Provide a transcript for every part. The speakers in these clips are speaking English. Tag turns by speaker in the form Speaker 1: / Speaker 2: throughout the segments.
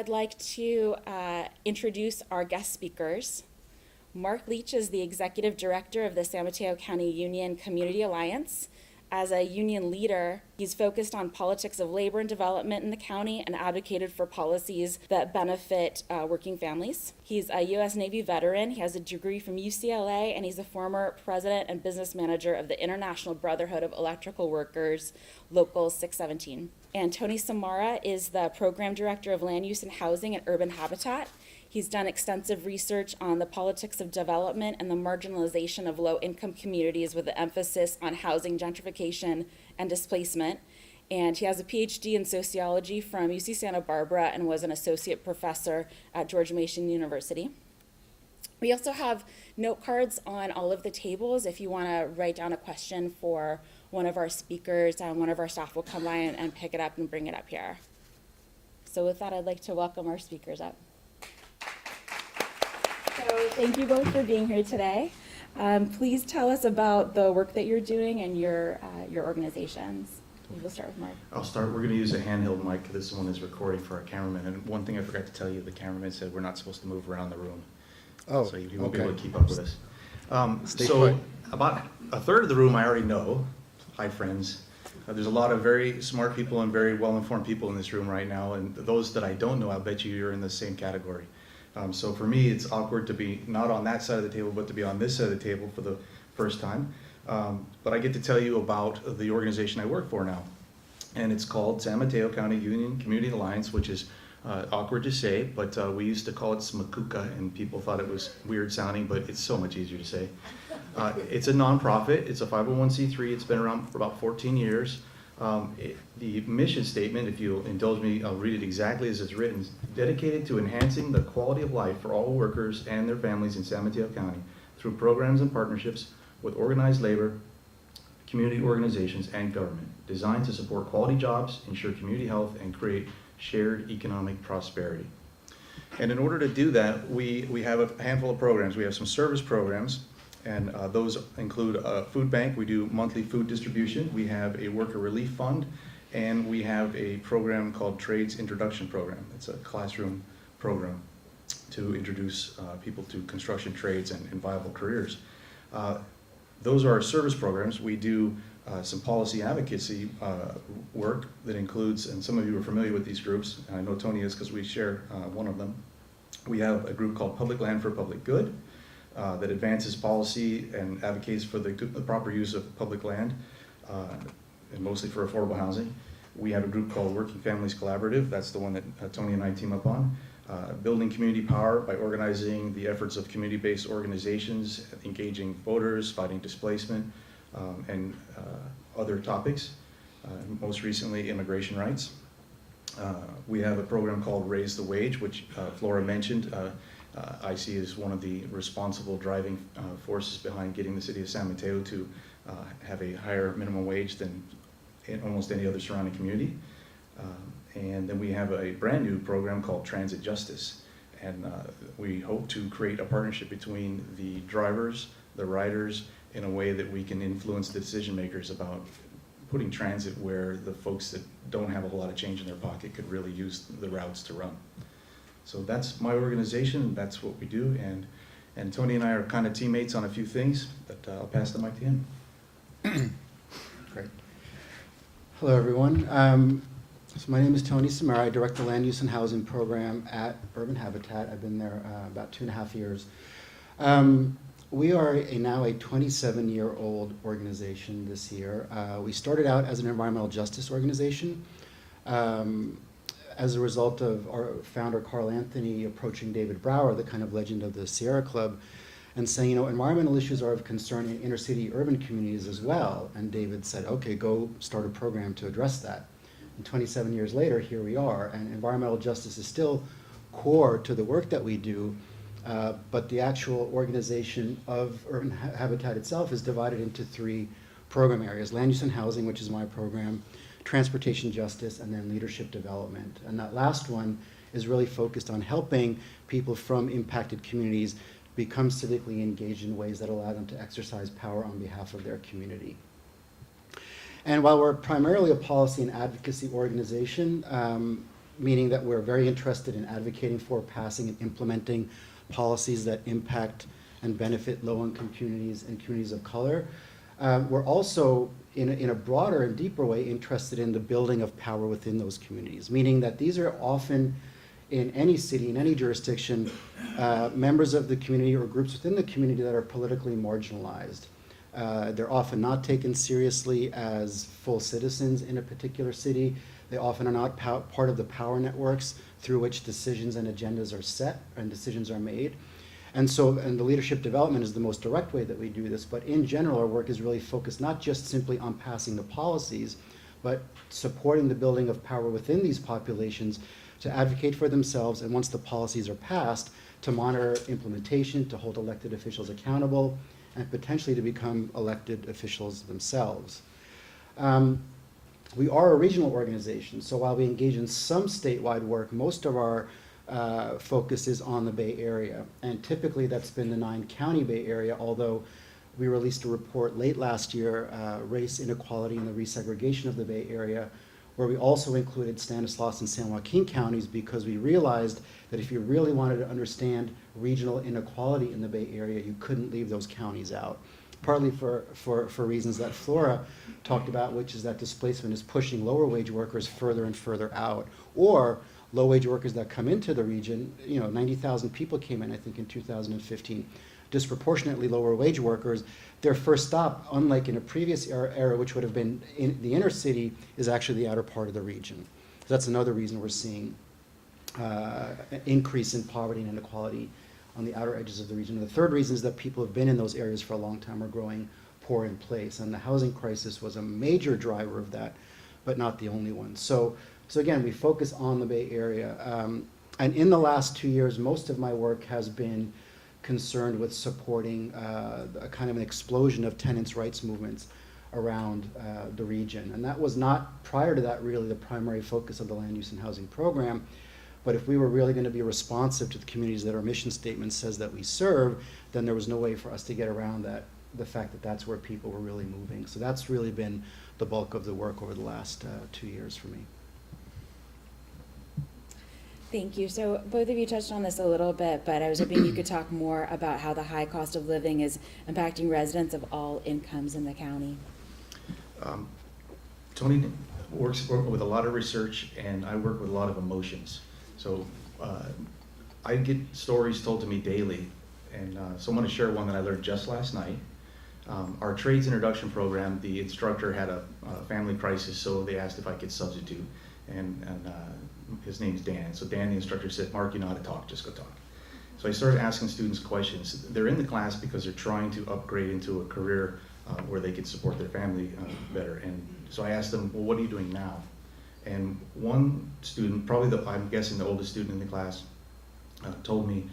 Speaker 1: I'd like to introduce our guest speakers. Mark Leach is the Executive Director of the San Mateo County Union Community Alliance. As a union leader, he's focused on politics of labor and development in the county and advocated for policies that benefit working families. He's a U.S. Navy veteran. He has a degree from UCLA, and he's a former president and business manager of the International Brotherhood of Electrical Workers, Local 617. And Tony Samara is the Program Director of Land Use and Housing at Urban Habitat. He's done extensive research on the politics of development and the marginalization of low-income communities with an emphasis on housing gentrification and displacement. And he has a PhD in sociology from UC Santa Barbara and was an associate professor at George Mason University. We also have note cards on all of the tables if you want to write down a question for one of our speakers, and one of our staff will come by and pick it up and bring it up here. So with that, I'd like to welcome our speakers up. So thank you both for being here today. Please tell us about the work that you're doing and your organizations. We'll start with Mark.
Speaker 2: I'll start. We're going to use a handheld mic. This one is recording for our cameraman. And one thing I forgot to tell you, the cameraman said we're not supposed to move around the room.
Speaker 3: Oh,
Speaker 2: so you won't
Speaker 3: okay.
Speaker 2: be able to keep up with us.
Speaker 3: Stay
Speaker 2: So
Speaker 3: put.
Speaker 2: about a third of the room I already know. Hi, friends. There's a lot of very smart people and very well-informed people in this room right now. And those that I don't know, I'll bet you're in the same category. So for me, it's awkward to be not on that side of the table, but to be on this side of the table for the first time. But I get to tell you about the organization I work for now. And it's called San Mateo County Union Community Alliance, which is awkward to say, but we used to call it SMACUCA, and people thought it was weird sounding, but it's so much easier to say. It's a nonprofit. It's a 501c3. It's been around for about 14 years. The mission statement, if you'll indulge me, I'll read it exactly as it's written. Dedicated to enhancing the quality of life for all workers and their families in San Mateo County through programs and partnerships with organized labor, community organizations, and government, designed to support quality jobs, ensure community health, and create shared economic prosperity. And in order to do that, we have a handful of programs. We have some service programs, and those include a food bank. We do monthly food distribution. We have a worker relief fund, and we have a program called Trades Introduction Program. It's a classroom program to introduce people to construction trades and viable careers. Those are our service programs. We do some policy advocacy work that includes, and some of you are familiar with these groups, and I know Tony is because we share one of them. We have a group called Public Land for Public Good that advances policy and advocates for the proper use of public land, and mostly for affordable housing. We have a group called Working Families Collaborative. That's the one that Tony and I team up on. Building community power by organizing the efforts of community-based organizations, engaging voters, fighting displacement, and other topics, most recently immigration rights. We have a program called Raise the Wage, which Flora mentioned. I see as one of the responsible driving forces behind getting the city of San Mateo to have a higher minimum wage than in almost any other surrounding community. And then we have a brand new program called Transit Justice. And we hope to create a partnership between the drivers, the riders, in a way that we can influence the decision makers about putting transit where the folks that don't have a whole lot of change in their pocket could really use the routes to run. So that's my organization, that's what we do, and Tony and I are kind of teammates on a few things, but I'll pass the mic to him.
Speaker 3: Great. Hello, everyone. So my name is Tony Samara. I direct the Land Use and Housing Program at Urban Habitat. I've been there about 2.5 years. We are now a 27-year-old organization this year. We started out as an environmental justice organization as a result of our founder, Carl Anthony, approaching David Brower, the kind of legend of the Sierra Club, and saying, environmental issues are of concern in inner city urban communities as well. And David said, okay, go start a program to address that. And 27 years later, here we are, and environmental justice is still core to the work that we do, but the actual organization of Urban Habitat itself is divided into 3 program areas: land use and housing, which is my program, transportation justice, and then leadership development. And that last one is really focused on helping people from impacted communities become civically engaged in ways that allow them to exercise power on behalf of their community. And while we're primarily a policy and advocacy organization, meaning that we're very interested in advocating for, passing, and implementing policies that impact and benefit low-income communities and communities of color. We're also, in a broader and deeper way, interested in the building of power within those communities, meaning that these are often, in any city, in any jurisdiction, members of the community or groups within the community that are politically marginalized. They're often not taken seriously as full citizens in a particular city. They often are not part of the power networks through which decisions and agendas are set and decisions are made. And the leadership development is the most direct way that we do this, but in general, our work is really focused not just simply on passing the policies, but supporting the building of power within these populations to advocate for themselves, and once the policies are passed, to monitor implementation, to hold elected officials accountable, and potentially to become elected officials themselves. We are a regional organization, so while we engage in some statewide work, most of our focus is on the Bay Area. And typically that's been the 9-county Bay Area, although we released a report late last year, Race, Inequality, and the Resegregation of the Bay Area, where we also included Stanislaus and San Joaquin counties, because we realized that if you really wanted to understand regional inequality in the Bay Area, you couldn't leave those counties out. Partly for reasons that Flora talked about, which is that displacement is pushing lower wage workers further and further out, or low wage workers that come into the region. 90,000 people came in, I think, in 2015. Disproportionately lower wage workers, their first stop, unlike in a previous era, which would have been in the inner city, is actually the outer part of the region. So that's another reason we're seeing an increase in poverty and inequality on the outer edges of the region. And the third reason is that people who've been in those areas for a long time are growing poor in place, and the housing crisis was a major driver of that, but not the only one. So again, we focus on the Bay Area, and in the last 2 years, most of my work has been concerned with supporting a kind of an explosion of tenants' rights movements around the region. And that was not, prior to that, really the primary focus of the Land Use and Housing Program. But if we were really going to be responsive to the communities that our mission statement says that we serve, then there was no way for us to get around that, the fact that that's where people were really moving. So that's really been the bulk of the work over the last 2 years for me.
Speaker 1: Thank you. So both of you touched on this a little bit, but I was hoping you could talk more about how the high cost of living is impacting residents of all incomes in the county.
Speaker 2: Tony works with a lot of research, and I work with a lot of emotions. So I get stories told to me daily, and so I'm going to share one that I learned just last night. Our trades introduction program, the instructor had a family crisis, so they asked if I could substitute, and his name's Dan. So Dan, the instructor, said, "Mark, you know how to talk, just go talk." So I started asking students questions. They're in the class because they're trying to upgrade into a career where they could support their family better. And so I asked them, "Well, what are you doing now?" And one student, probably I'm guessing the oldest student in the class, told me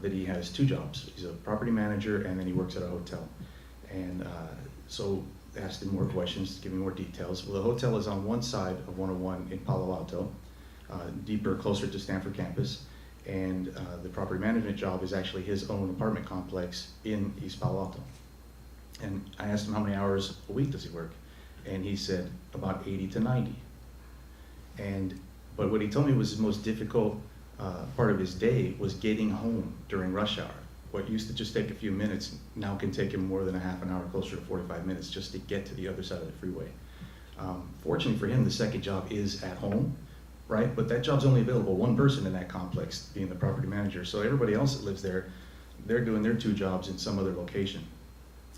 Speaker 2: that he has 2 jobs. He's a property manager, and then he works at a hotel. And so I asked him more questions to give me more details. Well, the hotel is on one side of 101 in Palo Alto, deeper, closer to Stanford campus. And the property management job is actually his own apartment complex in East Palo Alto. And I asked him how many hours a week does he work? And he said about 80 to 90. But what he told me was his most difficult part of his day was getting home during rush hour. What used to just take a few minutes now can take him more than a half an hour, closer to 45 minutes, just to get to the other side of the freeway. Fortunately for him, the second job is at home, right? But that job's only available one person in that complex, being the property manager. So everybody else that lives there, they're doing their 2 jobs in some other location.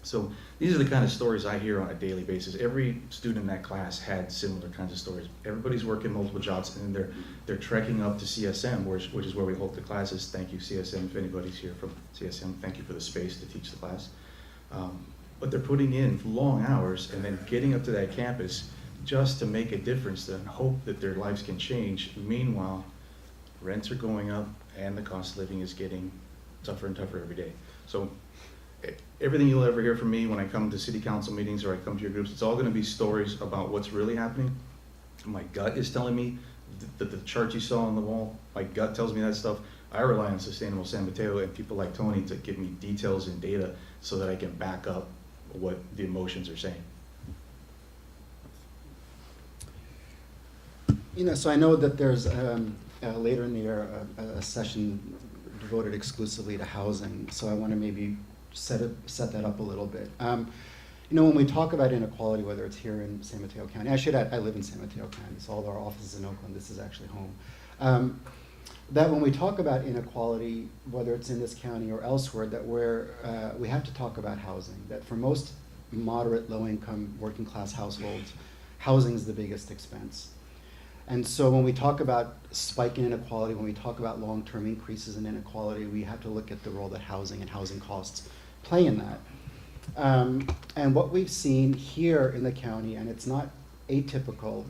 Speaker 2: So these are the kind of stories I hear on a daily basis. Every student in that class had similar kinds of stories. Everybody's working multiple jobs, and then they're trekking up to CSM, which is where we hold the classes. Thank you, CSM. If anybody's here from CSM, thank you for the space to teach the class. But they're putting in long hours and then getting up to that campus just to make a difference and hope that their lives can change. Meanwhile, rents are going up and the cost of living is getting tougher and tougher every day. So everything you'll ever hear from me when I come to city council meetings or I come to your groups, it's all going to be stories about what's really happening. My gut is telling me that the chart you saw on the wall, my gut tells me that stuff. I rely on Sustainable San Mateo and people like Tony to give me details and data so that I can back up what the emotions are saying.
Speaker 3: So I know that there's later in the year a session devoted exclusively to housing, so I want to maybe set that up a little bit. When we talk about inequality, whether it's here in San Mateo County, I live in San Mateo County, so all our offices in Oakland, this is actually home. That when we talk about inequality, whether it's in this county or elsewhere, that we have to talk about housing. That for most moderate, low-income, working-class households, housing is the biggest expense. And so when we talk about spike in inequality, when we talk about long-term increases in inequality, we have to look at the role that housing and housing costs play in that. And what we've seen here in the county, and it's not atypical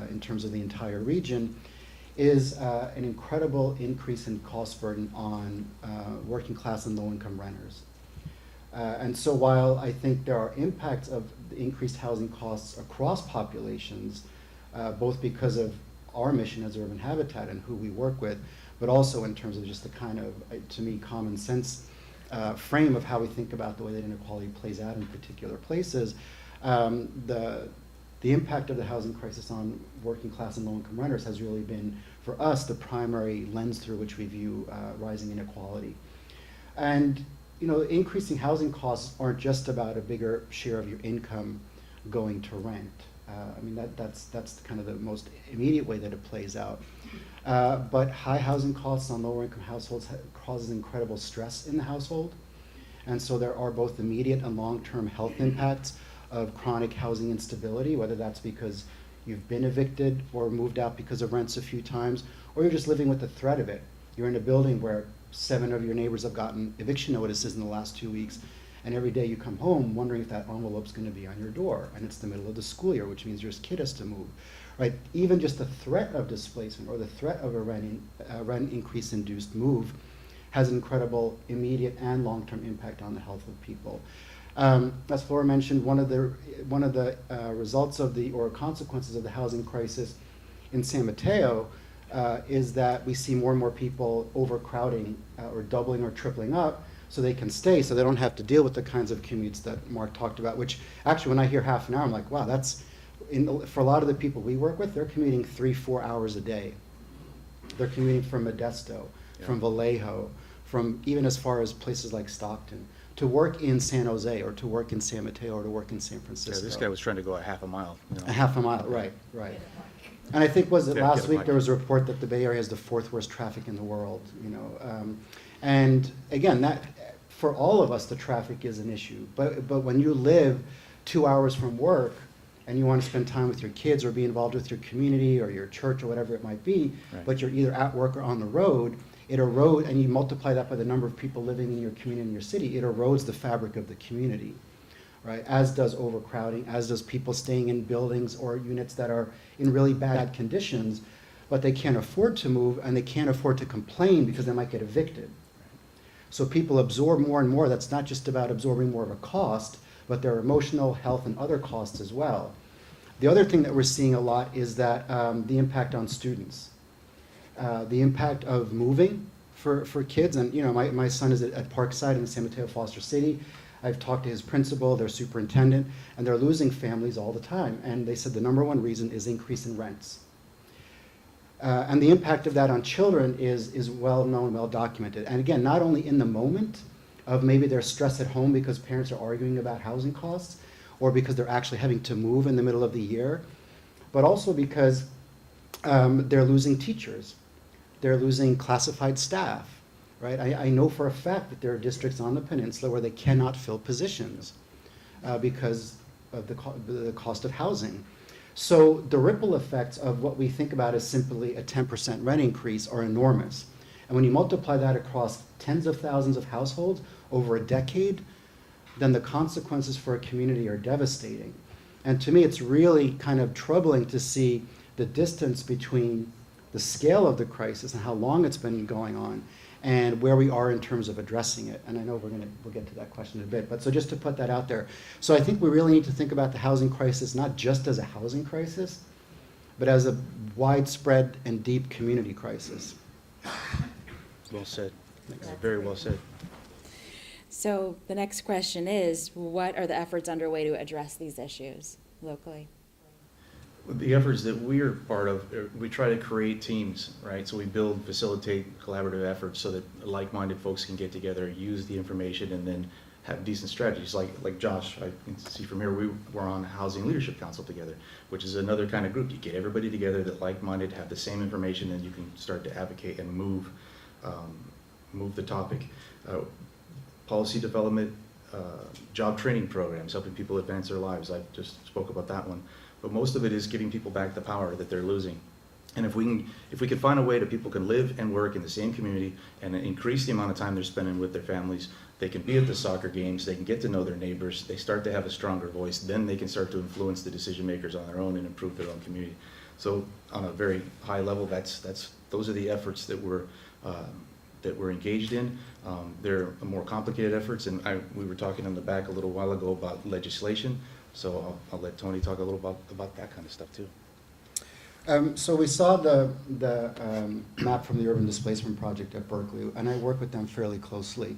Speaker 3: in terms of the entire region, is an incredible increase in cost burden on working class and low-income renters. And so while I think there are impacts of the increased housing costs across populations, both because of our mission as urban habitat and who we work with, but also in terms of just the kind of, to me, common sense frame of how we think about the way that inequality plays out in particular places, the impact of the housing crisis on working class and low-income renters has really been, for us, the primary lens through which we view rising inequality. And increasing housing costs aren't just about a bigger share of your income going to rent. That's kind of the most immediate way that it plays out. But high housing costs on lower income households causes incredible stress in the household. And so there are both immediate and long-term health impacts of chronic housing instability, whether that's because you've been evicted or moved out because of rents a few times, or you're just living with the threat of it. You're in a building where 7 of your neighbors have gotten eviction notices in the last 2 weeks, and every day you come home wondering if that envelope's going to be on your door, and it's the middle of the school year, which means your kid has to move, right? Even just the threat of displacement or the threat of a rent increase-induced move has an incredible immediate and long-term impact on the health of people. As Flora mentioned, one of the results of or consequences of the housing crisis in San Mateo is that we see more and more people overcrowding or doubling or tripling up so they can stay, so they don't have to deal with the kinds of commutes that Mark talked about, which actually when I hear half an hour, I'm like, wow, for a lot of the people we work with, they're commuting 3-4 hours a day. They're commuting from Modesto, from Vallejo, from even as far as places like Stockton, to work in San Jose or to work in San Mateo or to work in San Francisco.
Speaker 2: Yeah, this guy was trying to go a half a mile.
Speaker 3: A half a mile, right. And I think last week there was a report that the Bay Area has the 4th worst traffic in the world. And again, that for all of us the traffic is an issue. But when you live 2 hours from work and you want to spend time with your kids or be involved with your community or your church or whatever it might be,
Speaker 2: right,
Speaker 3: but you're either at work or on the road, it erodes, and you multiply that by the number of people living in your community, in your city, it erodes the fabric of the community, right? As does overcrowding, as does people staying in buildings or units that are in really bad conditions, but they can't afford to move and they can't afford to complain because they might get evicted. So people absorb more and more. That's not just about absorbing more of a cost, but their emotional, health, and other costs as well. The other thing that we're seeing a lot is that the impact on students. The impact of moving for kids, and my son is at Parkside in San Mateo Foster City. I've talked to his principal, their superintendent, and they're losing families all the time. And they said the number one reason is increase in rents. And the impact of that on children is well known, well documented. And again, not only in the moment of maybe their stress at home because parents are arguing about housing costs, or because they're actually having to move in the middle of the year, but also because they're losing teachers. They're losing classified staff, right? I know for a fact that there are districts on the peninsula where they cannot fill positions because of the cost of housing. So the ripple effects of what we think about as simply a 10% rent increase are enormous. And when you multiply that across tens of thousands of households over a decade, then the consequences for a community are devastating. And to me, it's really kind of troubling to see the distance between the scale of the crisis and how long it's been going on and where we are in terms of addressing it. And I know we'll get to that question in a bit, but so just to put that out there. So I think we really need to think about the housing crisis not just as a housing crisis, but as a widespread and deep community crisis.
Speaker 2: Well said. Very well said.
Speaker 1: So the next question is, what are the efforts underway to address these issues locally?
Speaker 2: The efforts that we're part of, we try to create teams, right? So we build, facilitate collaborative efforts so that like-minded folks can get together, use the information, and then have decent strategies. Like Josh, I can see from here, we were on Housing Leadership Council together, which is another kind of group. You get everybody together that like-minded, have the same information, and you can start to advocate and move the topic. Policy development, job training programs, helping people advance their lives. I just spoke about that one. But most of it is giving people back the power that they're losing. And if we can find a way that people can live and work in the same community and increase the amount of time they're spending with their families, they can be at the soccer games, they can get to know their neighbors, they start to have a stronger voice, then they can start to influence the decision makers on their own and improve their own community. So on a very high level, those are the efforts that we're engaged in. They're more complicated efforts, and we were talking in the back a little while ago about legislation. So I'll let Tony talk a little about that kind of stuff too.
Speaker 3: So we saw the map from the Urban Displacement Project at Berkeley, and I work with them fairly closely.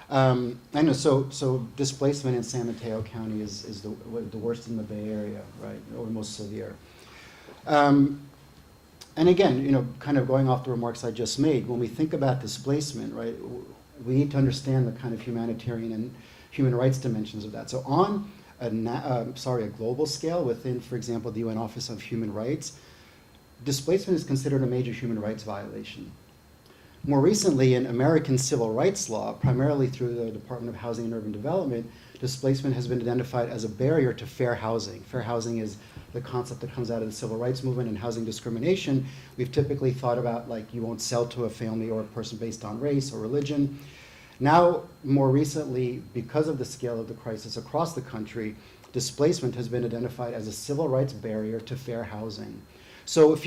Speaker 3: I know, so displacement in San Mateo County is the worst in the Bay Area, right, or most severe. And again, kind of going off the remarks I just made, when we think about displacement, right, we need to understand the kind of humanitarian and human rights dimensions of that. So on a global scale within, for example, the UN Office of Human Rights, displacement is considered a major human rights violation. More recently, in American civil rights law, primarily through the Department of Housing and Urban Development, displacement has been identified as a barrier to fair housing. Fair housing is the concept that comes out of the civil rights movement and housing discrimination. We've typically thought about, like, you won't sell to a family or a person based on race or religion. Now, more recently, because of the scale of the crisis across the country, displacement has been identified as a civil rights barrier to fair housing. So if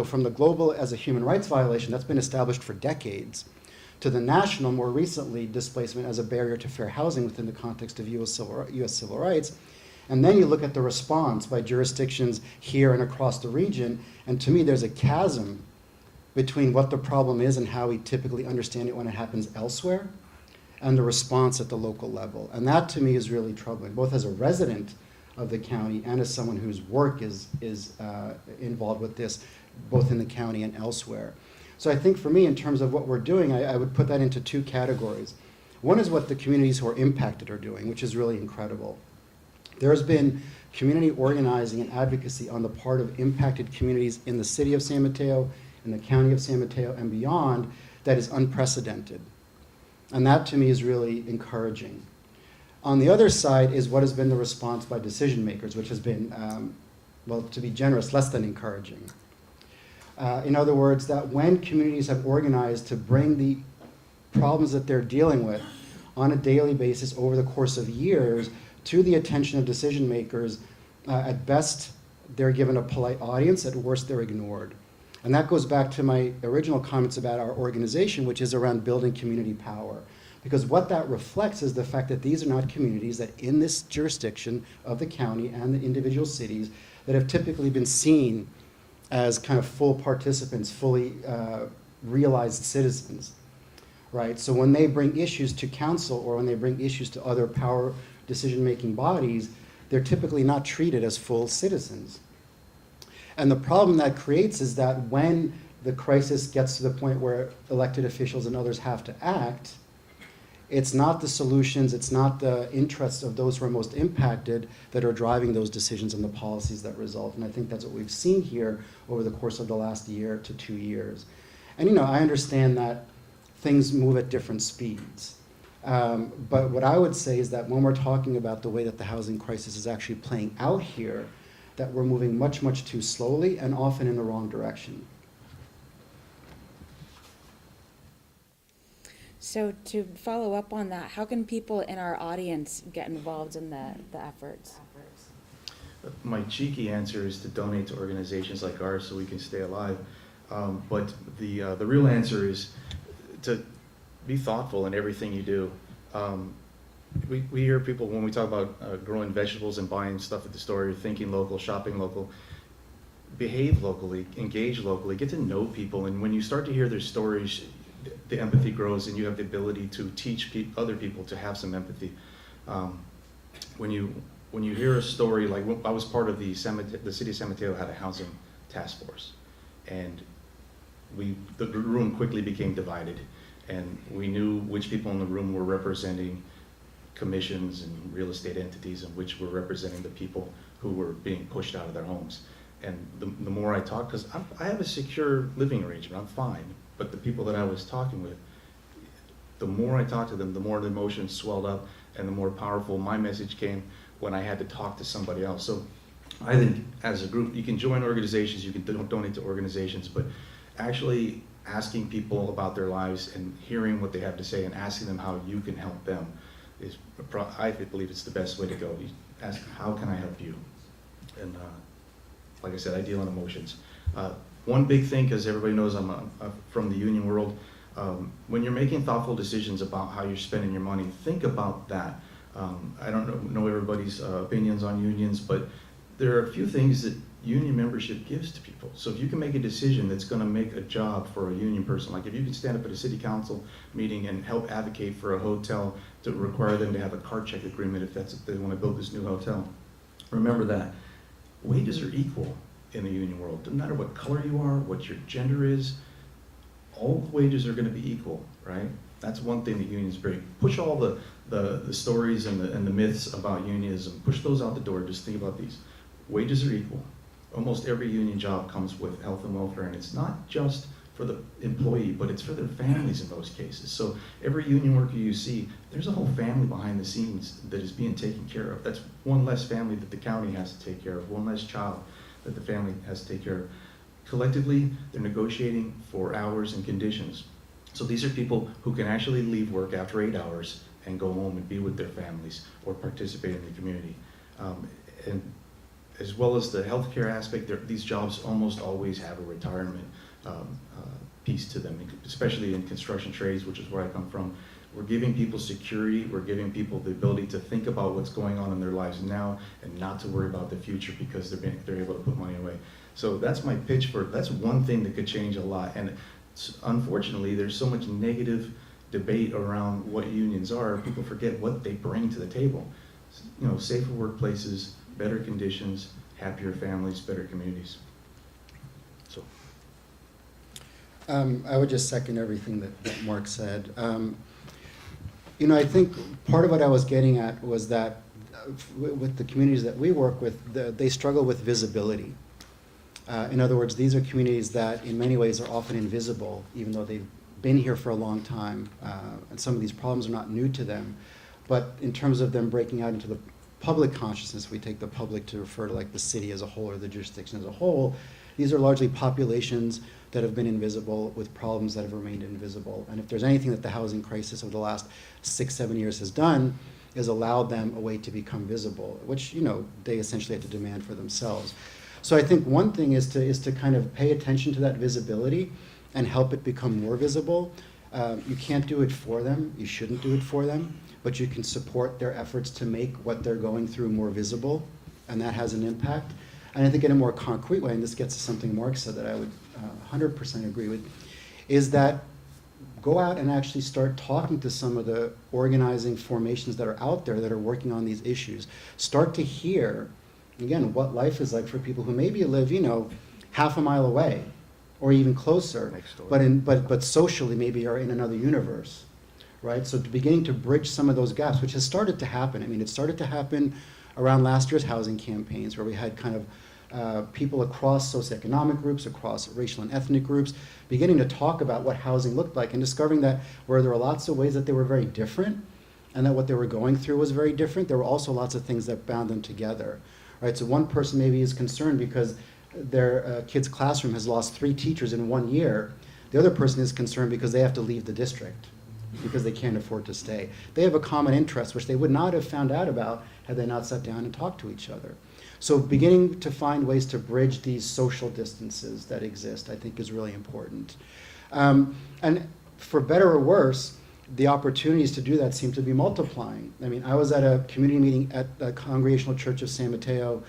Speaker 3: from the global as a human rights violation, that's been established for decades, to the national, more recently, displacement as a barrier to fair housing within the context of US civil rights. And then you look at the response by jurisdictions here and across the region, and to me, there's a chasm between what the problem is and how we typically understand it when it happens elsewhere, and the response at the local level. And that to me is really troubling, both as a resident of the county and as someone whose work is involved with this, both in the county and elsewhere. So I think for me, in terms of what we're doing, I would put that into two categories. One is what the communities who are impacted are doing, which is really incredible. There's been community organizing and advocacy on the part of impacted communities in the city of San Mateo, in the county of San Mateo, and beyond that is unprecedented. And that to me is really encouraging. On the other side is what has been the response by decision makers, which has been, well, to be generous, less than encouraging. In other words, that when communities have organized to bring the problems that they're dealing with on a daily basis over the course of years to the attention of decision makers, at best they're given a polite audience, at worst they're ignored. And that goes back to my original comments about our organization, which is around building community power. Because what that reflects is the fact that these are not communities that in this jurisdiction of the county and the individual cities that have typically been seen as kind of full participants, fully realized citizens, right? So when they bring issues to council or when they bring issues to other power decision-making bodies, they're typically not treated as full citizens. And the problem that creates is that when the crisis gets to the point where elected officials and others have to act, it's not the solutions, it's not the interests of those who are most impacted that are driving those decisions and the policies that result. And I think that's what we've seen here over the course of the last year to 2 years. And I understand that things move at different speeds. But what I would say is that when we're talking about the way that the housing crisis is actually playing out here, that we're moving much, much too slowly and often in the wrong direction.
Speaker 1: So to follow up on that, how can people in our audience get involved in the efforts?
Speaker 2: My cheeky answer is to donate to organizations like ours so we can stay alive. But the real answer is to be thoughtful in everything you do. We hear people when we talk about growing vegetables and buying stuff at the store, you're thinking local, shopping local. Behave locally, engage locally, get to know people, and when you start to hear their stories, the empathy grows and you have the ability to teach other people to have some empathy. When you when you hear a story, like when I was part of the city of San Mateo had a housing task force, and the room quickly became divided, and we knew which people in the room were representing commissions and real estate entities and which were representing the people who were being pushed out of their homes. And the more I talked, because I have a secure living arrangement, I'm fine, but the people that I was talking with, the more I talked to them, the more the emotions swelled up and the more powerful my message came when I had to talk to somebody else. So I think as a group, you can join organizations, you can donate to organizations, but actually asking people about their lives and hearing what they have to say and asking them how you can help them is, I believe it's the best way to go. You ask, how can I help you? And like I said, I deal in emotions. One big thing, because everybody knows I'm from the union world, when you're making thoughtful decisions about how you're spending your money, think about that. I don't know everybody's opinions on unions, but there are a few things that union membership gives to people. So if you can make a decision that's going to make a job for a union person, like if you can stand up at a city council meeting and help advocate for a hotel to require them to have a card check agreement if they want to build this new hotel, remember that wages are equal in the union world. Doesn't matter what color you are, what your gender is, all wages are going to be equal, right? That's one thing that unions bring. Push all the stories and the myths about unionism, push those out the door. Just think about these. Wages are equal. Almost every union job comes with health and welfare, and it's not just for the employee, but it's for their families in most cases. So every union worker you see, there's a whole family behind the scenes that is being taken care of. That's one less family that the county has to take care of, one less child that the family has to take care of. Collectively, they're negotiating for hours and conditions. So these are people who can actually leave work after 8 hours and go home and be with their families or participate in the community. And as well as the healthcare aspect, these jobs almost always have a retirement piece to them, especially in construction trades, which is where I come from. We're giving people security, we're giving people the ability to think about what's going on in their lives now and not to worry about the future because they're able to put money away. So that's my pitch for, that's one thing that could change a lot. And unfortunately, there's so much negative debate around what unions are, people forget what they bring to the table. You know, safer workplaces, better conditions, happier families, better communities. So.
Speaker 3: I would just second everything that Mark said. You know, I think part of what I was getting at was that with the communities that we work with, they struggle with visibility. In other words, these are communities that in many ways are often invisible, even though they've been here for a long time, and some of these problems are not new to them. But in terms of them breaking out into the public consciousness, we take the public to refer to like the city as a whole or the jurisdiction as a whole. These are largely populations that have been invisible with problems that have remained invisible. And if there's anything that the housing crisis of the last 6-7 years has done, is allowed them a way to become visible, which, you know, they essentially have to demand for themselves. So I think one thing is to kind of pay attention to that visibility and help it become more visible. You can't do it for them, you shouldn't do it for them, but you can support their efforts to make what they're going through more visible, and that has an impact. And I think in a more concrete way, and this gets to something Mark said that I would 100% agree with, is that go out and actually start talking to some of the organizing formations that are out there that are working on these issues. Start to hear, again, what life is like for people who maybe live, you know, half a mile away or even closer, but socially maybe are in another universe, right? So beginning to bridge some of those gaps, which has started to happen. I mean, it started to happen around last year's housing campaigns, where we had kind of people across socioeconomic groups, across racial and ethnic groups, beginning to talk about what housing looked like and discovering that where there were lots of ways that they were very different and that what they were going through was very different, there were also lots of things that bound them together, right? So one person maybe is concerned because their kid's classroom has lost 3 teachers in 1 year. The other person is concerned because they have to leave the district because they can't afford to stay. They have a common interest, which they would not have found out about had they not sat down and talked to each other. So beginning to find ways to bridge these social distances that exist, I think, is really important. And for better or worse, the opportunities to do that seem to be multiplying. I mean, I was at a community meeting at the Congregational Church of San Mateo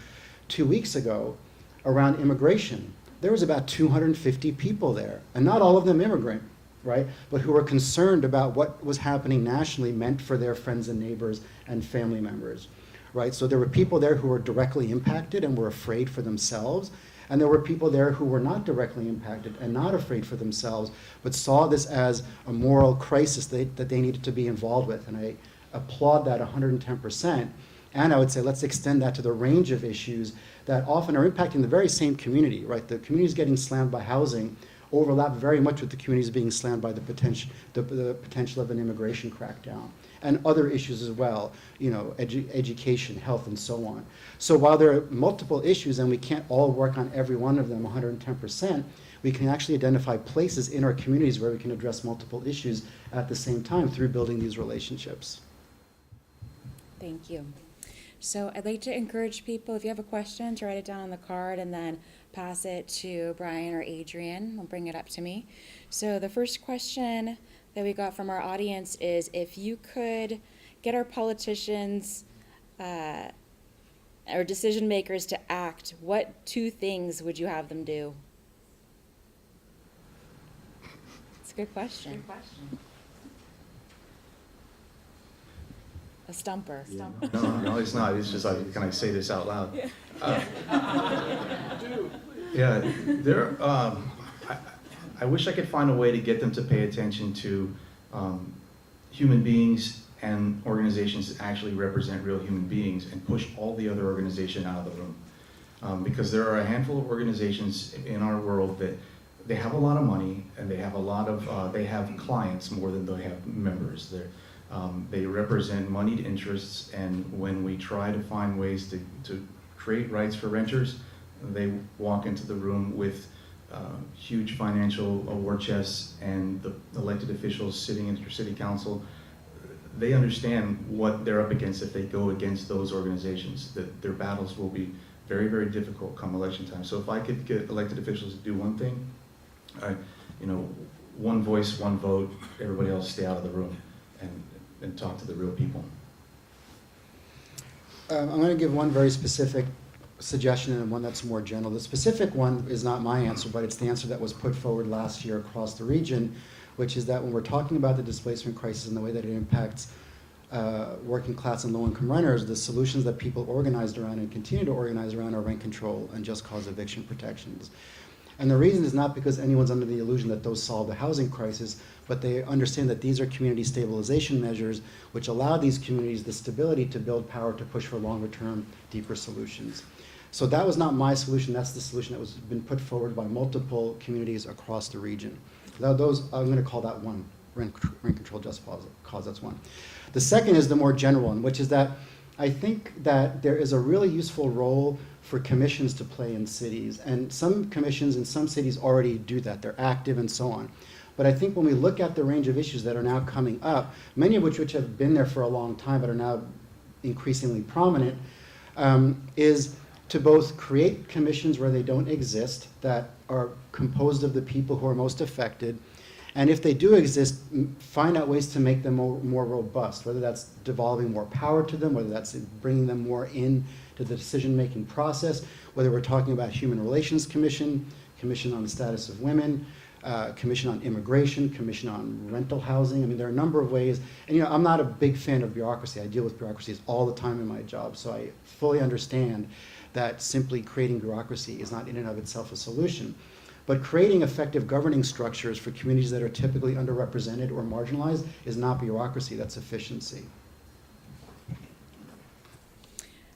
Speaker 3: 2 weeks ago around immigration. There was about 250 people there, and not all of them immigrant, right? But who were concerned about what was happening nationally meant for their friends and neighbors and family members. right? So there were people there who were directly impacted and were afraid for themselves, and there were people there who were not directly impacted and not afraid for themselves, but saw this as a moral crisis that they needed to be involved with. And I applaud that 110%. And I would say let's extend that to the range of issues that often are impacting the very same community, right? The communities getting slammed by housing overlap very much with the communities being slammed by the potential of an immigration crackdown, and other issues as well, education, health, and so on. So while there are multiple issues and we can't all work on every one of them 110%, we can actually identify places in our communities where we can address multiple issues at the same time through building these relationships.
Speaker 1: Thank you. So I'd like to encourage people, if you have a question, to write it down on the card and then pass it to Brian or Adrian. They'll bring it up to me. So the first question that we got from our audience is, if you could get our politicians or decision makers to act, what 2 things would you have them do? It's a good question.
Speaker 4: Good question.
Speaker 1: A stumper.
Speaker 2: Yeah. No, it's not. It's just like, can I say this out loud? Yeah, I wish I could find a way to get them to pay attention to human beings and organizations that actually represent real human beings, and push all the other organization out of the room. Because there are a handful of organizations in our world that they have a lot of money, and they have a lot of, they have clients more than they have members. They represent moneyed interests, and when we try to find ways to create rights for renters, they walk into the room with huge financial war chests, and the elected officials sitting in city council, they understand what they're up against if they go against those organizations, that their battles will be very, very difficult come election time. So if I could get elected officials to do one thing, one voice, one vote, everybody else stay out of the room and talk to the real people.
Speaker 3: I'm going to give one very specific suggestion and one that's more general. The specific one is not my answer, but it's the answer that was put forward last year across the region, which is that when we're talking about the displacement crisis and the way that it impacts working class and low-income renters, the solutions that people organized around and continue to organize around are rent control and just cause eviction protections. And the reason is not because anyone's under the illusion that those solve the housing crisis, but they understand that these are community stabilization measures which allow these communities the stability to build power to push for longer-term, deeper solutions. So that was not my solution. That's the solution that was been put forward by multiple communities across the region. Those, I'm going to call that one, rent control just cause, that's one. The second is the more general one, which is that I think that there is a really useful role for commissions to play in cities. And some commissions in some cities already do that. They're active and so on. But I think when we look at the range of issues that are now coming up, many of which have been there for a long time but are now increasingly prominent, is to both create commissions where they don't exist that are composed of the people who are most affected, and if they do exist, find out ways to make them more robust, whether that's devolving more power to them, whether that's bringing them more in to the decision-making process, whether we're talking about Human Relations Commission, Commission on the Status of Women, Commission on Immigration, Commission on Rental Housing. I mean, there are a number of ways. And I'm not a big fan of bureaucracy. I deal with bureaucracies all the time in my job, so I fully understand that simply creating bureaucracy is not in and of itself a solution. But creating effective governing structures for communities that are typically underrepresented or marginalized is not bureaucracy, that's efficiency.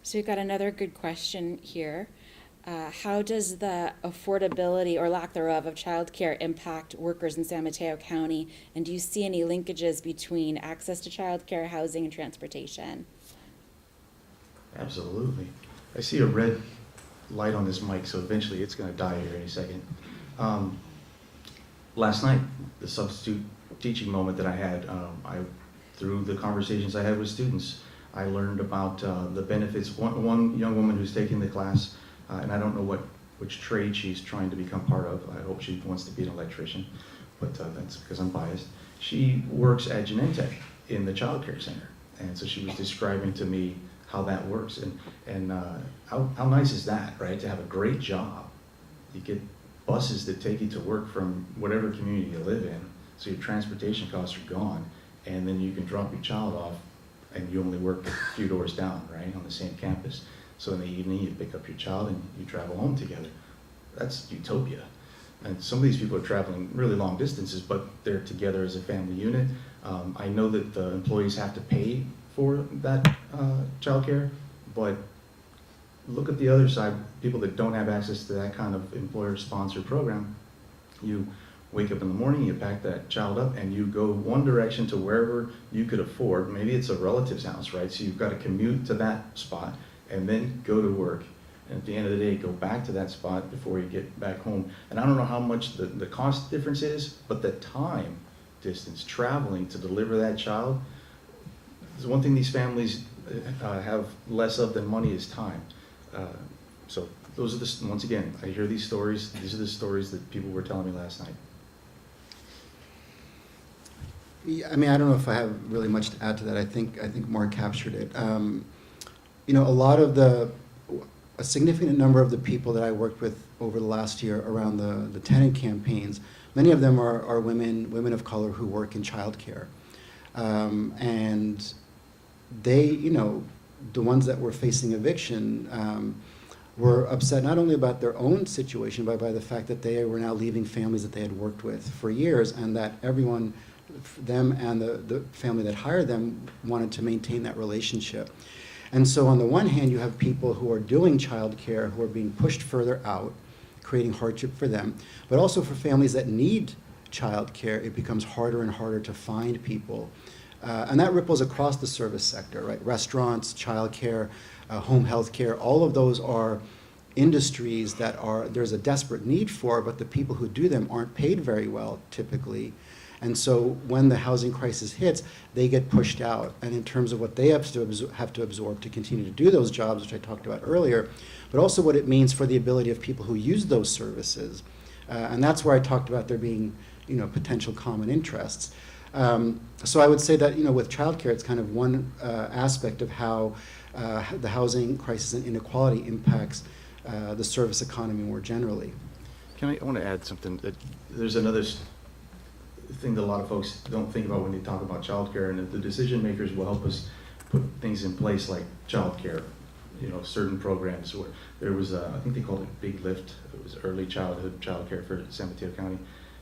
Speaker 1: So we've got another good question here. How does the affordability or lack thereof of childcare impact workers in San Mateo County? And do you see any linkages between access to childcare, housing, and transportation?
Speaker 2: Absolutely. I see a red light on this mic, so eventually it's going to die here any second. Last night, the substitute teaching moment that I had, through the conversations I had with students, I learned about the benefits. One young woman who's taking the class, and I don't know which trade she's trying to become part of. I hope she wants to be an electrician, but that's because I'm biased. She works at Genentech in the child care center, and so she was describing to me how that works, and how nice is that, right? To have a great job. You get buses that take you to work from whatever community you live in, so your transportation costs are gone, and then you can drop your child off and you only work a few doors down, right, on the same campus. So in the evening, you pick up your child and you travel home together. That's utopia. And some of these people are traveling really long distances, but they're together as a family unit. I know that the employees have to pay for that childcare, but look at the other side, people that don't have access to that kind of employer-sponsored program. You wake up in the morning, you pack that child up, and you go one direction to wherever you could afford. Maybe it's a relative's house, right? So you've got to commute to that spot and then go to work. And at the end of the day, go back to that spot before you get back home. And I don't know how much the cost difference is, but the time distance traveling to deliver that child, is one thing these families have less of than money is time. So those are the, once again, I hear these stories. These are the stories that people were telling me last night.
Speaker 3: Yeah, I mean, I don't know if I have really much to add to that. I think Mark captured it. You know, a significant number of the people that I worked with over the last year around the tenant campaigns, many of them are women of color who work in childcare. And they, you know, the ones that were facing eviction were upset not only about their own situation, but by the fact that they were now leaving families that they had worked with for years, and that everyone, them and the family that hired them, wanted to maintain that relationship. And so on the one hand, you have people who are doing childcare who are being pushed further out, creating hardship for them, but also for families that need childcare, it becomes harder and harder to find people. And that ripples across the service sector, right? Restaurants, childcare, home health care, all of those are industries that there's a desperate need for, but the people who do them aren't paid very well typically. And so when the housing crisis hits, they get pushed out. And in terms of what they have to absorb to continue to do those jobs, which I talked about earlier, but also what it means for the ability of people who use those services. And that's where I talked about there being, you know, potential common interests. So I would say that, you know, with childcare, it's kind of one aspect of how the housing crisis and inequality impacts the service economy more generally.
Speaker 2: I want to add something. There's another thing that a lot of folks don't think about when they talk about childcare, and the decision makers will help us put things in place like childcare. You know, certain programs where there was, I think they called it Big Lift. It was early childhood childcare for San Mateo County.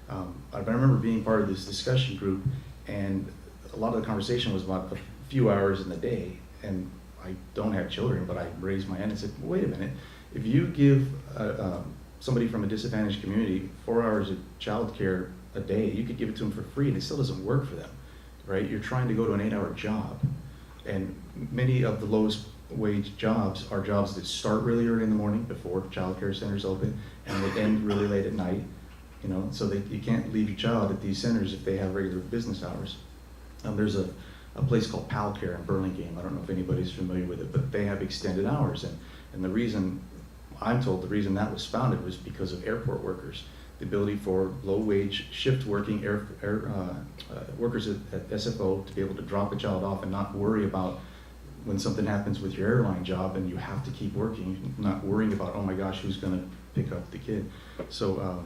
Speaker 2: I remember being part of this discussion group, and a lot of the conversation was about a few hours in the day. And I don't have children, but I raised my hand and said, wait a minute, if you give somebody from a disadvantaged community 4 hours of childcare a day, you could give it to them for free, and it still doesn't work for them, right? You're trying to go to an 8-hour job, and many of the lowest wage jobs are jobs that start really early in the morning before childcare centers open, and they end really late at night. You know, so you can't leave your child at these centers if they have regular business hours. There's a place called PalCare in Burlingame. I don't know if anybody's familiar with it, but they have extended hours, and the reason, I'm told the reason that was founded was because of airport workers. The ability for low-wage shift working workers at SFO to be able to drop a child off and not worry about when something happens with your airline job and you have to keep working, not worrying about, oh my gosh, who's going to pick up the kid. So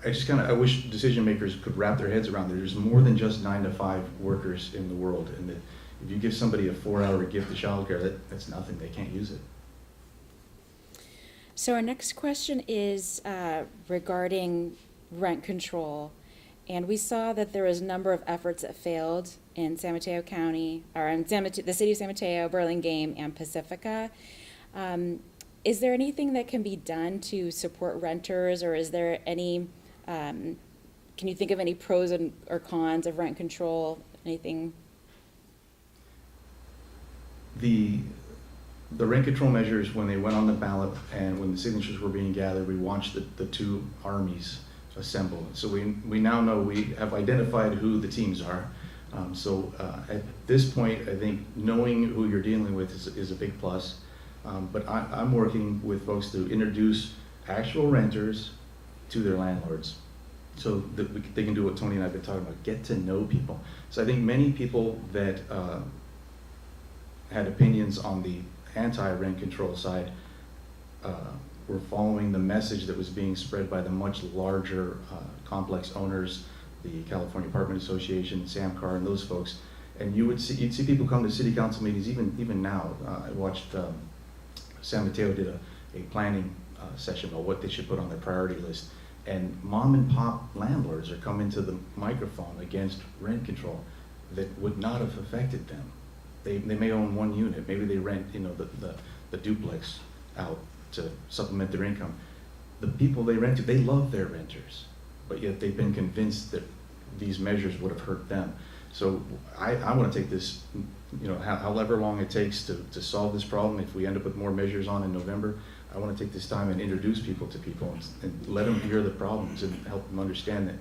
Speaker 2: I wish decision makers could wrap their heads around that. There's more than just 9-to-5 workers in the world, and that if you give somebody a 4-hour gift of childcare, that's nothing. They can't use it.
Speaker 1: So our next question is regarding rent control. And we saw that there was a number of efforts that failed in San Mateo County, or in the city of San Mateo, Burlingame, and Pacifica. Is there anything that can be done to support renters, or is there any, can you think of any pros or cons of rent control, anything?
Speaker 2: The rent control measures, when they went on the ballot and when the signatures were being gathered, we watched the two armies assemble. So we now know, we have identified who the teams are. So at this point, I think knowing who you're dealing with is a big plus. But I'm working with folks to introduce actual renters to their landlords, so that they can do what Tony and I have been talking about, get to know people. So I think many people that had opinions on the anti-rent control side were following the message that was being spread by the much larger complex owners, the California Apartment Association, SAMCAR, and those folks. And you'd see people come to city council meetings even now. I watched San Mateo did a planning session about what they should put on their priority list. And mom and pop landlords are coming to the microphone against rent control that would not have affected them. They may own one unit, maybe they rent, you know, the duplex out to supplement their income. The people they rent to, they love their renters, but yet they've been convinced that these measures would have hurt them. So I want to take this, you know, however long it takes to solve this problem. If we end up with more measures on in November, I want to take this time and introduce people to people and let them hear the problems and help them understand that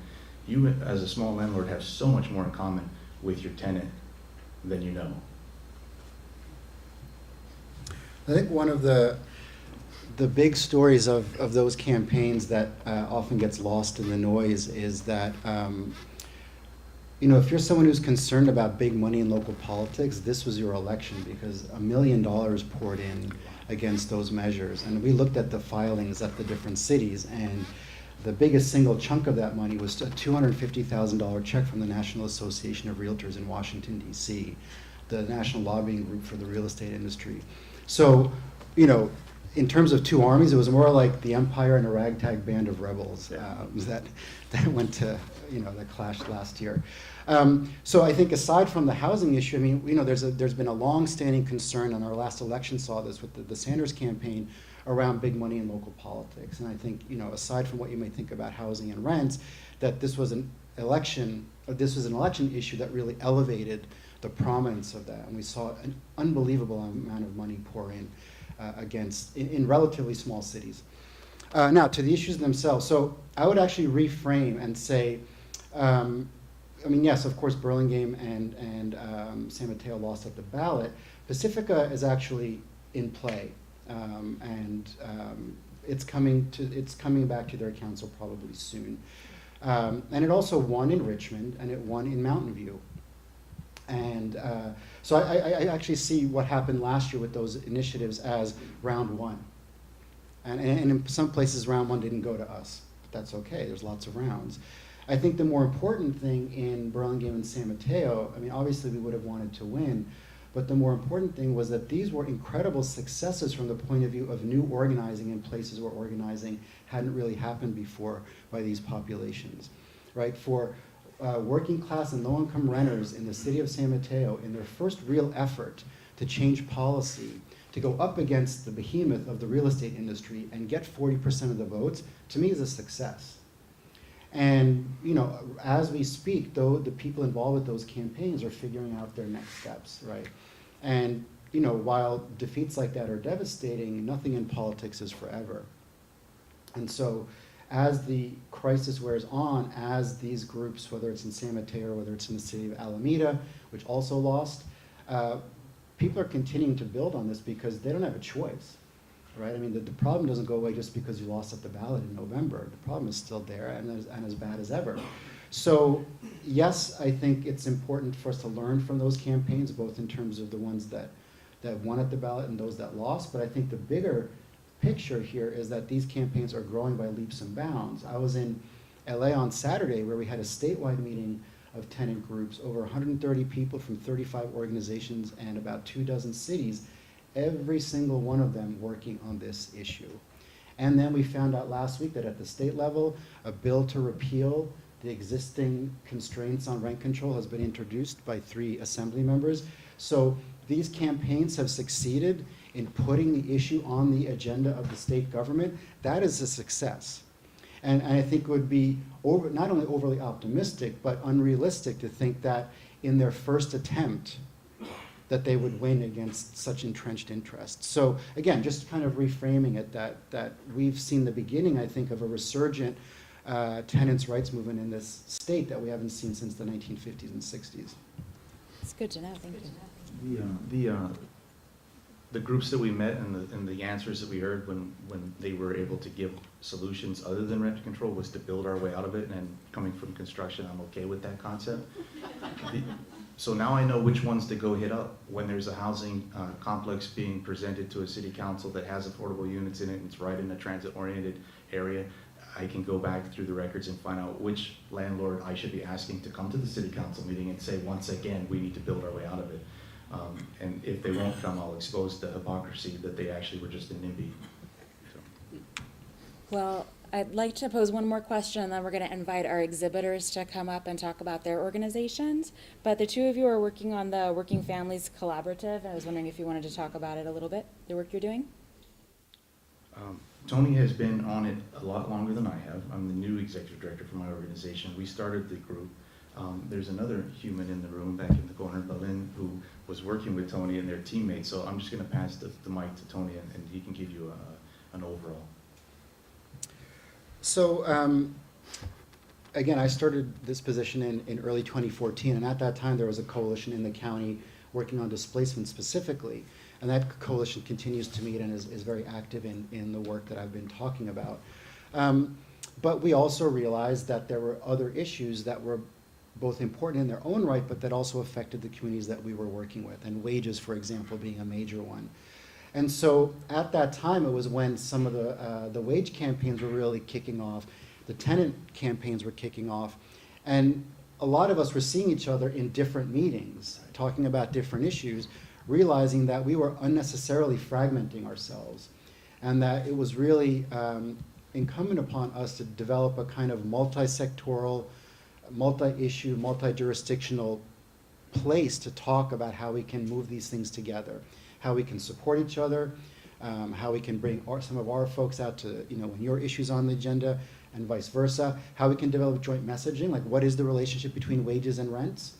Speaker 2: you, as a small landlord, have so much more in common with your tenant than you know.
Speaker 3: I think one of the big stories of those campaigns that often gets lost in the noise is that, you know, if you're someone who's concerned about big money in local politics, this was your election because $1 million poured in against those measures. And we looked at the filings at the different cities, and the biggest single chunk of that money was a $250,000 check from the National Association of Realtors in Washington, D.C., the national lobbying group for the real estate industry. So, you know, in terms of two armies, it was more like the empire and a ragtag band of rebels that went to, you know, that clashed last year. So I think aside from the housing issue, I mean, you know, there's been a long-standing concern, and our last election saw this with the Sanders campaign around big money in local politics. And I think, you know, aside from what you may think about housing and rents, that this was an election issue that really elevated the prominence of that, and we saw an unbelievable amount of money pour in in relatively small cities. Now, to the issues themselves. So I would actually reframe and say, I mean, yes, of course, Burlingame and San Mateo lost at the ballot. Pacifica is actually in play, and it's coming back to their council probably soon. And it also won in Richmond, and it won in Mountain View. And so I actually see what happened last year with those initiatives as round one. And in some places, round one didn't go to us. But that's okay, there's lots of rounds. I think the more important thing in Burlingame and San Mateo, I mean, obviously we would have wanted to win, but the more important thing was that these were incredible successes from the point of view of new organizing in places where organizing hadn't really happened before by these populations, right? For working class and low-income renters in the city of San Mateo, in their first real effort to change policy, to go up against the behemoth of the real estate industry and get 40% of the votes, to me is a success. And, you know, as we speak, though, the people involved with those campaigns are figuring out their next steps, right? And, you know, while defeats like that are devastating, nothing in politics is forever. And so, as the crisis wears on, as these groups, whether it's in San Mateo or whether it's in the city of Alameda, which also lost, people are continuing to build on this because they don't have a choice, right? I mean, the problem doesn't go away just because you lost at the ballot in November. The problem is still there and as bad as ever. So yes, I think it's important for us to learn from those campaigns, both in terms of the ones that won at the ballot and those that lost, but I think the bigger picture here is that these campaigns are growing by leaps and bounds. I was in LA on Saturday where we had a statewide meeting of tenant groups, over 130 people from 35 organizations and about 24 cities, every single one of them working on this issue. And then we found out last week that at the state level, a bill to repeal the existing constraints on rent control has been introduced by 3 assembly members. So these campaigns have succeeded in putting the issue on the agenda of the state government. That is a success. And I think it would be not only overly optimistic, but unrealistic to think that in their first attempt that they would win against such entrenched interests. So again, just kind of reframing it, that we've seen the beginning, I think, of a resurgent tenants' rights movement in this state that we haven't seen since the 1950s and 60s.
Speaker 1: It's good to know, thank you.
Speaker 2: The groups that we met and the answers that we heard when they were able to give solutions other than rent control was to build our way out of it, and coming from construction, I'm okay with that concept. So now I know which ones to go hit up when there's a housing complex being presented to a city council that has affordable units in it and it's right in a transit-oriented area. I can go back through the records and find out which landlord I should be asking to come to the city council meeting and say, once again, we need to build our way out of it. And if they won't come, I'll expose the hypocrisy that they actually were just a NIMBY. So.
Speaker 1: Well, I'd like to pose one more question, and then we're going to invite our exhibitors to come up and talk about their organizations. But the two of you are working on the Working Families Collaborative, and I was wondering if you wanted to talk about it a little bit, the work you're doing.
Speaker 2: Tony has been on it a lot longer than I have. I'm the new executive director for my organization. We started the group. There's another human in the room back in the corner, Balin, who was working with Tony and their teammates. So I'm just going to pass the mic to Tony, and he can give you an overall.
Speaker 3: So, again, I started this position in early 2014, and at that time there was a coalition in the county working on displacement specifically, and that coalition continues to meet and is very active in the work that I've been talking about. But we also realized that there were other issues that were both important in their own right, but that also affected the communities that we were working with, and wages, for example, being a major one. And so at that time, it was when some of the wage campaigns were really kicking off, the tenant campaigns were kicking off, and a lot of us were seeing each other in different meetings, talking about different issues, realizing that we were unnecessarily fragmenting ourselves, and that it was really incumbent upon us to develop a kind of multi-sectoral, multi-issue, multi-jurisdictional place to talk about how we can move these things together, how we can support each other, how we can bring some of our folks out to, when your issue's on the agenda, and vice versa, how we can develop joint messaging, like what is the relationship between wages and rents,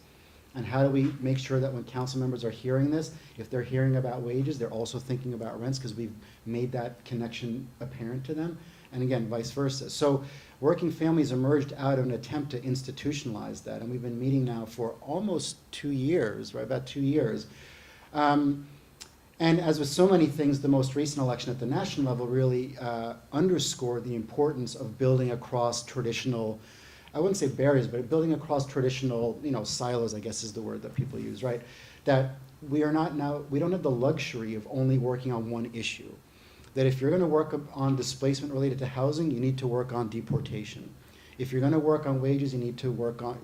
Speaker 3: and how do we make sure that when council members are hearing this, if they're hearing about wages, they're also thinking about rents, because we've made that connection apparent to them, and again, vice versa. So Working Families emerged out of an attempt to institutionalize that, and we've been meeting now for almost 2 years, right, about 2 years. And as with so many things, the most recent election at the national level really underscored the importance of building across traditional, I wouldn't say barriers, but building across traditional, silos, I guess is the word that people use, right? That we don't have the luxury of only working on one issue. That if you're going to work on displacement related to housing, you need to work on deportation. If you're going to work on wages, you need to work on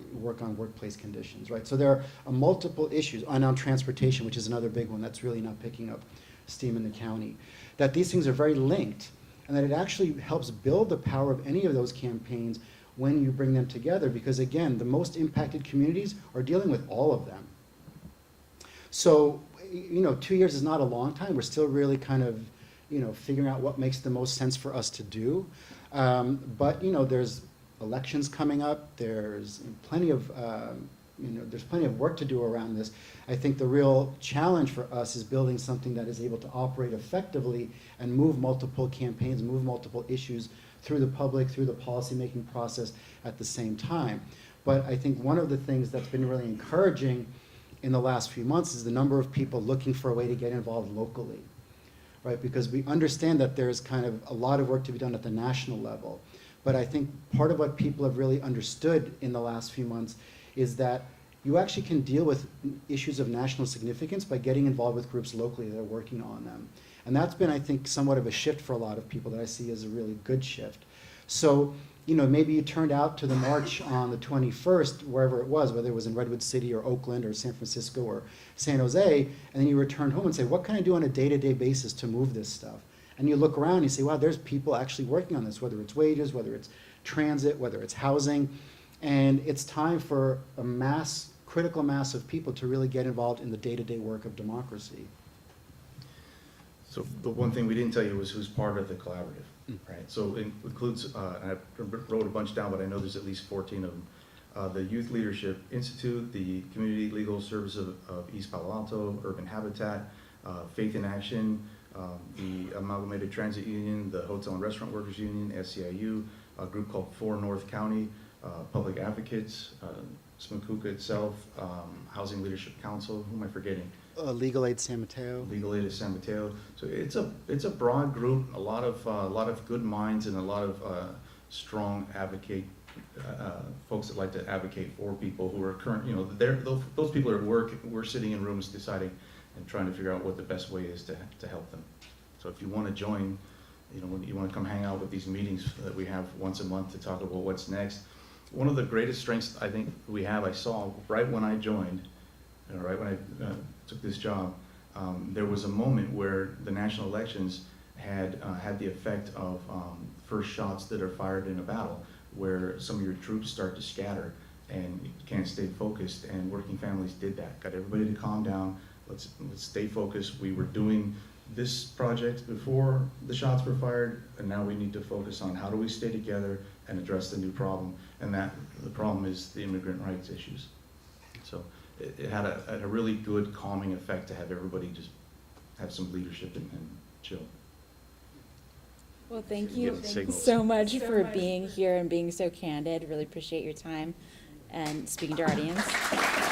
Speaker 3: workplace conditions, right? So there are multiple issues, and on transportation, which is another big one that's really not picking up steam in the county. That these things are very linked, and that it actually helps build the power of any of those campaigns when you bring them together, because again, the most impacted communities are dealing with all of them. So, 2 years is not a long time. We're still really kind of, figuring out what makes the most sense for us to do. But, there's elections coming up. There's plenty of work to do around this. I think the real challenge for us is building something that is able to operate effectively and move multiple campaigns, move multiple issues through the public, through the policymaking process at the same time. But I think one of the things that's been really encouraging in the last few months is the number of people looking for a way to get involved locally, right? Because we understand that there's kind of a lot of work to be done at the national level. But I think part of what people have really understood in the last few months is that you actually can deal with issues of national significance by getting involved with groups locally that are working on them. And that's been, I think, somewhat of a shift for a lot of people that I see as a really good shift. So, maybe you turned out to the march on the 21st, wherever it was, whether it was in Redwood City or Oakland or San Francisco or San Jose, and then you returned home and say, what can I do on a day-to-day basis to move this stuff? And you look around and you say, wow, there's people actually working on this, whether it's wages, whether it's transit, whether it's housing. And it's time for a critical mass of people to really get involved in the day-to-day work of democracy.
Speaker 2: So the one thing we didn't tell you was who's part of the collaborative, right? So it includes, I wrote a bunch down, but I know there's at least 14 of them. The Youth Leadership Institute, the Community Legal Service of East Palo Alto, Urban Habitat, Faith in Action, the Amalgamated Transit Union, the Hotel and Restaurant Workers Union, SCIU, a group called For North County, Public Advocates, SMCUCA itself, Housing Leadership Council, who am I forgetting?
Speaker 3: Legal Aid San Mateo.
Speaker 2: Legal Aid of San Mateo. So it's a broad group, a lot of good minds and a lot of strong folks that like to advocate for people who are current. Those people are at work. We're sitting in rooms deciding and trying to figure out what the best way is to help them. So if you want to join, you know, when you want to come hang out with these meetings that we have once a month to talk about what's next. One of the greatest strengths I think I saw right when I joined, right when I took this job, there was a moment where the national elections had the effect of first shots that are fired in a battle, where some of your troops start to scatter and you can't stay focused, and Working Families did that. Got everybody to calm down, let's stay focused. We were doing this project before the shots were fired, and now we need to focus on how do we stay together and address the new problem, and that the problem is the immigrant rights issues. So it had a really good calming effect to have everybody just have some leadership and chill.
Speaker 1: Well, thank
Speaker 2: So
Speaker 1: you
Speaker 2: get signals.
Speaker 1: so much for being here and being so candid. Really appreciate your time and speaking to our audience.